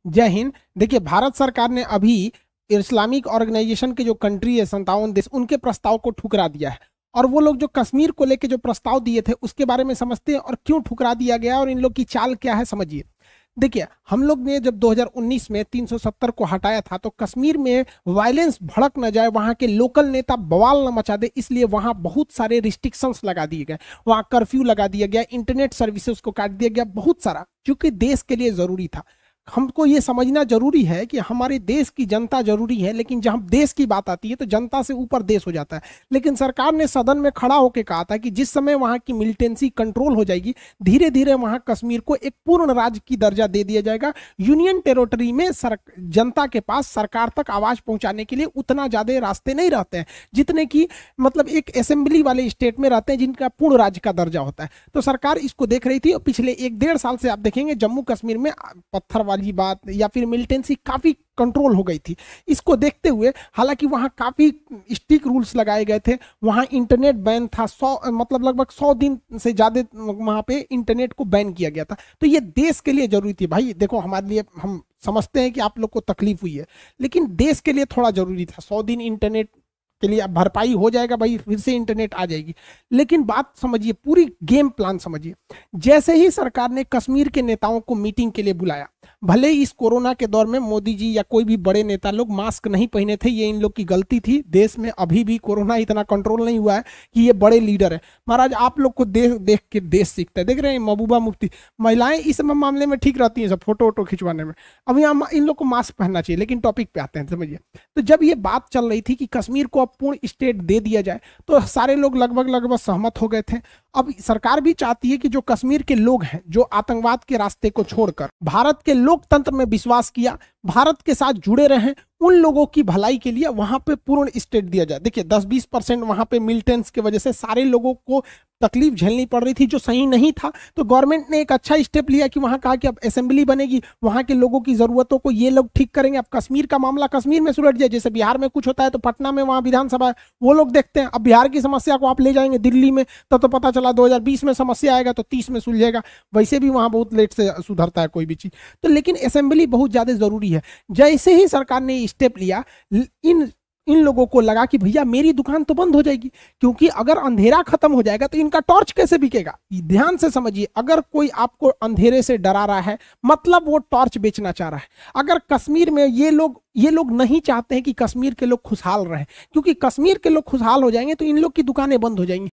जय हिंद। देखिए, भारत सरकार ने अभी इस्लामिक ऑर्गेनाइजेशन के जो कंट्री है 57 देश, उनके प्रस्ताव को ठुकरा दिया है। और वो लोग जो कश्मीर को लेके जो प्रस्ताव दिए थे उसके बारे में समझते हैं और क्यों ठुकरा दिया गया और इन लोग की चाल क्या है, समझिए। देखिए, हम लोग ने जब 2019 में 370 को हटाया था तो कश्मीर में वायलेंस भड़क न जाए, वहां के लोकल नेता बवाल न मचा दे, इसलिए वहां बहुत सारे रिस्ट्रिक्शंस लगा दिए गए। वहां कर्फ्यू लगा दिया गया, इंटरनेट सर्विसेज को काट दिया गया, बहुत सारा, क्योंकि देश के लिए जरूरी था। हमको ये समझना जरूरी है कि हमारे देश की जनता जरूरी है, लेकिन जब देश की बात आती है तो जनता से ऊपर देश हो जाता है। लेकिन सरकार ने सदन में खड़ा होकर कहा था कि जिस समय वहां की मिलिटेंसी कंट्रोल हो जाएगी, धीरे धीरे वहां कश्मीर को एक पूर्ण राज्य की दर्जा दे दिया जाएगा। यूनियन टेरिटरी में जनता के पास सरकार तक आवाज पहुंचाने के लिए उतना ज्यादा रास्ते नहीं रहते हैं जितने की मतलब एक असेंबली वाले स्टेट में रहते हैं जिनका पूर्ण राज्य का दर्जा होता है। तो सरकार इसको देख रही थी और पिछले 1-1.5 साल से आप देखेंगे जम्मू कश्मीर में पत्थर वाली बात या फिर मिलिटेंसी काफी कंट्रोल हो गई थी। इसको देखते हुए हालांकि वहां काफी स्ट्रिक्ट रूल्स लगाए गए थे, वहां इंटरनेट बैन था, 100 मतलब लगभग 100 दिन से ज्यादा वहां पे इंटरनेट को बैन किया गया था। तो ये देश के लिए जरूरी थी। भाई देखो, हमारे लिए हम समझते हैं कि आप लोग को तकलीफ हुई है, लेकिन देश के लिए थोड़ा जरूरी था। 100 दिन इंटरनेट के लिए अब भरपाई हो जाएगा, भाई फिर से इंटरनेट आ जाएगी। लेकिन बात समझिए, पूरी गेम प्लान समझिए। जैसे ही सरकार ने कश्मीर के नेताओं को मीटिंग के लिए बुलाया, भले ही इस कोरोना के दौर में मोदी जी या कोई भी बड़े नेता लोग मास्क नहीं पहने थे, ये इन लोग की गलती थी। देश में अभी भी कोरोना इतना कंट्रोल नहीं हुआ है कि ये बड़े लीडर है। महाराज, आप लोग को देख देख के देश सीखता है। देख रहे हैं महबूबा मुफ्ती, महिलाएं इस मामले में ठीक रहती हैं, सब फोटो वोटो खिंचवाने में। अब यहाँ इन लोग को मास्क पहनना चाहिए। लेकिन टॉपिक पे आते हैं, समझिए। तो जब ये बात चल रही थी कि कश्मीर को अब पूर्ण स्टेट दे दिया जाए, तो सारे लोग लगभग सहमत हो गए थे। अब सरकार भी चाहती है कि जो कश्मीर के लोग हैं, जो आतंकवाद के रास्ते को छोड़कर भारत के लोकतंत्र में विश्वास किया, भारत के साथ जुड़े रहे, उन लोगों की भलाई के लिए वहां पे पूर्ण स्टेट दिया जाए। देखिए, 10-20% वहां पे मिलिटेंट्स की वजह से सारे लोगों को तकलीफ झेलनी पड़ रही थी, जो सही नहीं था। तो गवर्नमेंट ने एक अच्छा स्टेप लिया कि वहां कहा कि अब असेंबली बनेगी, वहां के लोगों की जरूरतों को ये लोग ठीक करेंगे। अब कश्मीर का मामला कश्मीर में सुलझ जाए। जैसे बिहार में कुछ होता है तो पटना में वहां विधानसभा है, वो लोग देखते हैं। अब बिहार की समस्या को आप ले जाएंगे दिल्ली में, तो पता चला 2020 में समस्या आएगा तो 30 में सुलझेगा। वैसे भी वहां बहुत लेट से सुधरता है कोई भी चीज। तो लेकिन असेंबली बहुत ज्यादा जरूरी है। जैसे ही सरकार ने स्टेप लिया, इन लोगों को लगा कि भैया मेरी दुकान तो बंद हो जाएगी, क्योंकि अगर अंधेरा खत्म हो जाएगा तो इनका टॉर्च कैसे बिकेगा। ध्यान से समझिए, अगर कोई आपको अंधेरे से डरा रहा है, मतलब वो टॉर्च बेचना चाह रहा है। अगर कश्मीर में ये लोग नहीं चाहते हैं कि कश्मीर के लोग खुशहाल रहें, क्योंकि कश्मीर के लोग खुशहाल हो जाएंगे तो इन लोग की दुकानें बंद हो जाएंगी।